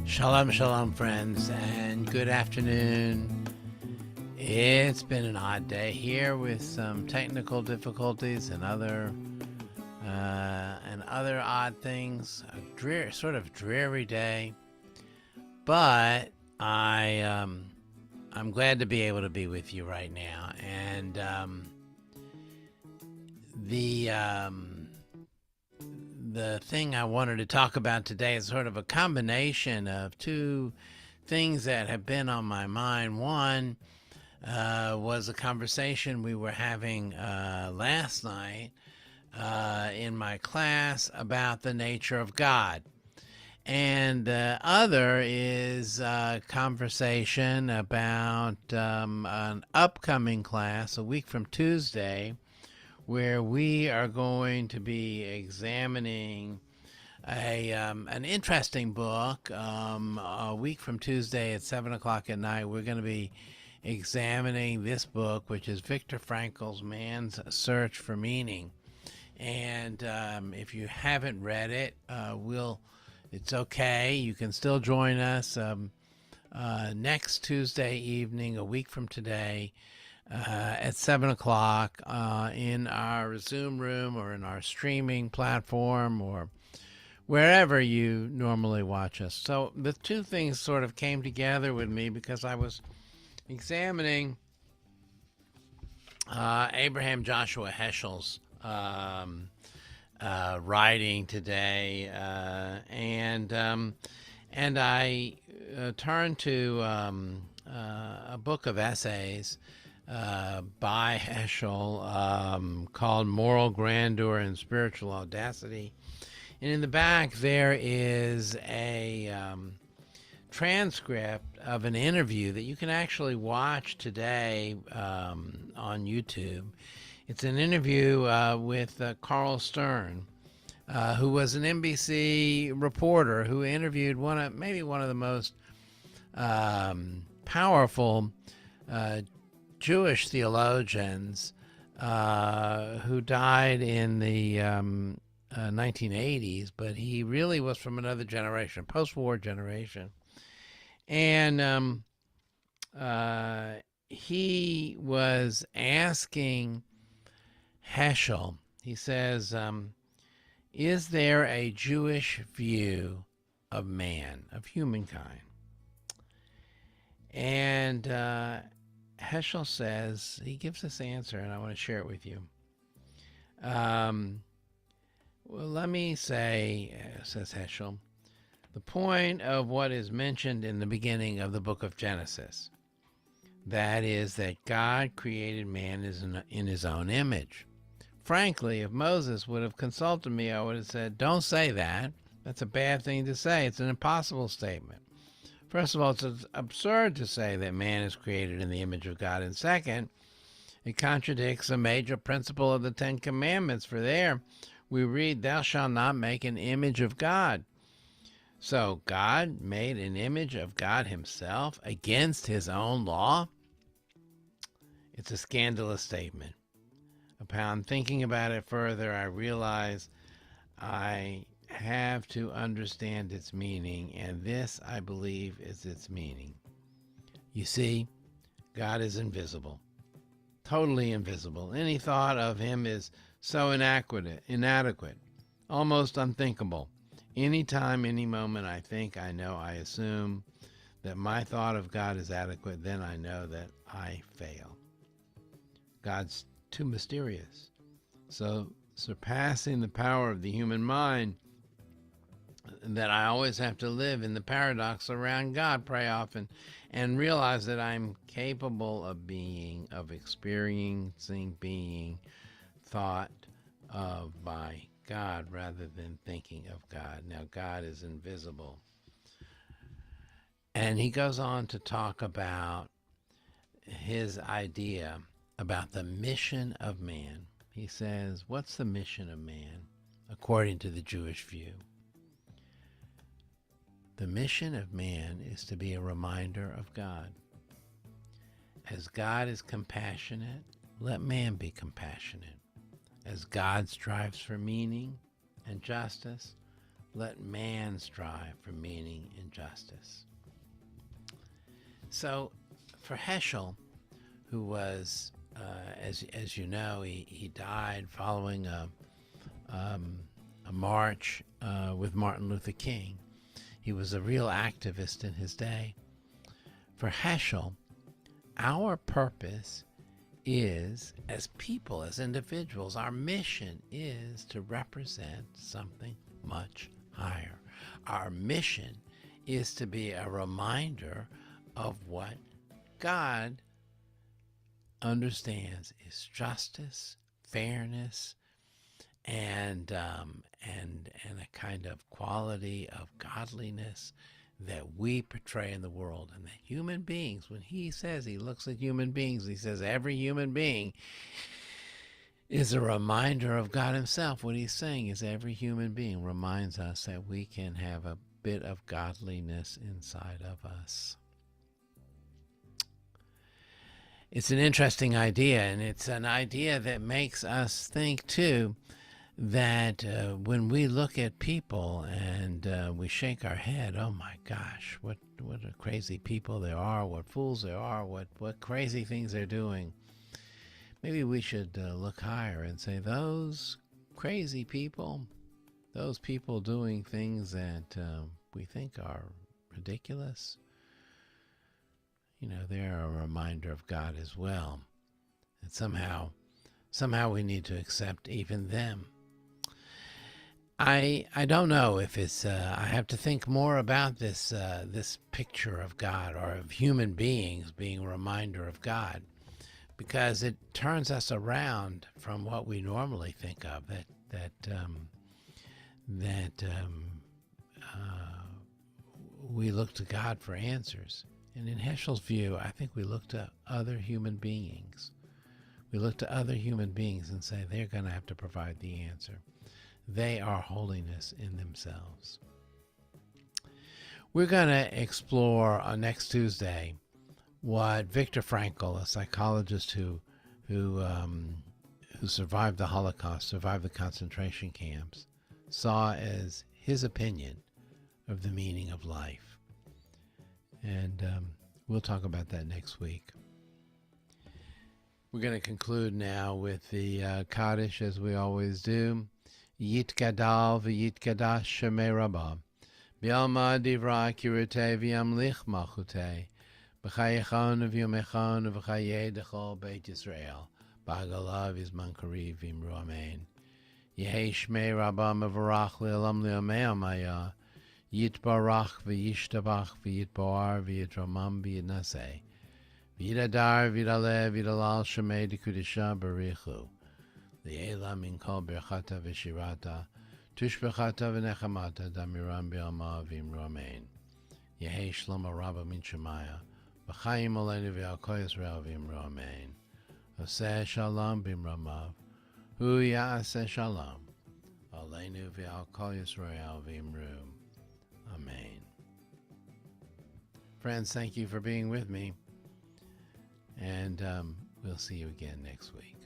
Shalom, shalom, friends, and good afternoon. It's been an odd day here with some technical difficulties and other odd things. Sort of dreary day, but I'm glad to be able to be with you right now. And the thing I wanted to talk about today is sort of a combination of two things that have been on my mind. One was a conversation we were having last night in my class about the nature of God. And the other is a conversation about an upcoming class a week from Tuesday, where we are going to be examining an interesting book. A week from Tuesday at 7 o'clock at night, we're going to be examining this book, which is Viktor Frankl's Man's Search for Meaning. And if you haven't read it, it's okay. You can still join us next Tuesday evening, a week from today, at 7 o'clock in our Zoom room or in our streaming platform or wherever you normally watch us. So the two things sort of came together with me because I was examining Abraham Joshua Heschel's writing today, and I turned to a book of essays by Heschel called Moral Grandeur and Spiritual Audacity. And in the back there is a transcript of an interview that you can actually watch today on YouTube. It's an interview with Carl Stern, who was an NBC reporter who interviewed maybe one of the most powerful Jewish theologians who died in the 1980s, but he really was from another generation, post-war generation. And he was asking Heschel, he says, is there a Jewish view of man, of humankind? And Heschel says, he gives this answer, and I want to share it with you. Well, let me say, says Heschel, the point of what is mentioned in the beginning of the book of Genesis, that is that God created man in his own image. Frankly, if Moses would have consulted me, I would have said, don't say that. That's a bad thing to say. It's an impossible statement. First of all, it's absurd to say that man is created in the image of God. And second, it contradicts a major principle of the Ten Commandments. For there we read, thou shalt not make an image of God. So God made an image of God himself against his own law? It's a scandalous statement. Upon thinking about it further, I realize I have to understand its meaning, and this, I believe, is its meaning. You see, God is invisible, totally invisible. Any thought of him is so inadequate, almost unthinkable. Anytime, any moment I think, I know, I assume that my thought of God is adequate, then I know that I fail. God's too mysterious. So surpassing the power of the human mind, that I always have to live in the paradox around God, pray often, and realize that I'm capable of experiencing being thought of by God rather than thinking of God. Now, God is invisible. And he goes on to talk about his idea about the mission of man. He says, what's the mission of man according to the Jewish view? The mission of man is to be a reminder of God. As God is compassionate, let man be compassionate. As God strives for meaning and justice, let man strive for meaning and justice. So for Heschel, who was, as you know, he died following a march with Martin Luther King. He was a real activist in his day. For Heschel, our purpose is, as people, as individuals, our mission is to represent something much higher. Our mission is to be a reminder of what God understands is justice, fairness, and a kind of quality of godliness that we portray in the world. And that human beings, when he says, he looks at human beings, he says every human being is a reminder of God himself. What he's saying is every human being reminds us that we can have a bit of godliness inside of us. It's an interesting idea, and it's an idea that makes us think, too, that when we look at people and we shake our head, oh my gosh, what crazy people there are, what fools there are, what crazy things they're doing. Maybe we should look higher and say, those crazy people, those people doing things that we think are ridiculous, they're a reminder of God as well. And somehow we need to accept even them. I don't know if it's, I have to think more about this picture of God, or of human beings being a reminder of God, because it turns us around from what we normally think of, that we look to God for answers. And in Heschel's view, I think we look to other human beings. We look to other human beings and say they're going to have to provide the answer. They are holiness in themselves. We're going to explore next Tuesday what Viktor Frankl, a psychologist who survived the Holocaust, survived the concentration camps, saw as his opinion of the meaning of life. And we'll talk about that next week. We're going to conclude now with the kaddish, as we always do. Yitgadal v'yitgadash shemei Rabbah, b'alma divra kirutei v'yamlich malchutei, b'chayechon v'yomechon v'chayei dechol beit Yisrael, b'agalav v'zman kariv v'imru amen. Yehei shmei Rabbah mevarach le'olam le'omei amaya, Yitbarach v'yishtabach v'yitboar v'yitramam v'yitnaseh, v'yidadar v'yidaleh v'yidalal shemei dekudisha barichu, L'ela min kol berchata v'shirata, tushbechata v'nechamata, damiram b'yama v'imru amen. Yehei shlomo rabba min shemaya, v'chayim oleinu v'al kol Yisrael v'imru amen. Oseh shalom b'imramav, hu ya'aseh shalom, oleinu v'al kol Yisrael v'imru amen. Friends, thank you for being with me, and we'll see you again next week.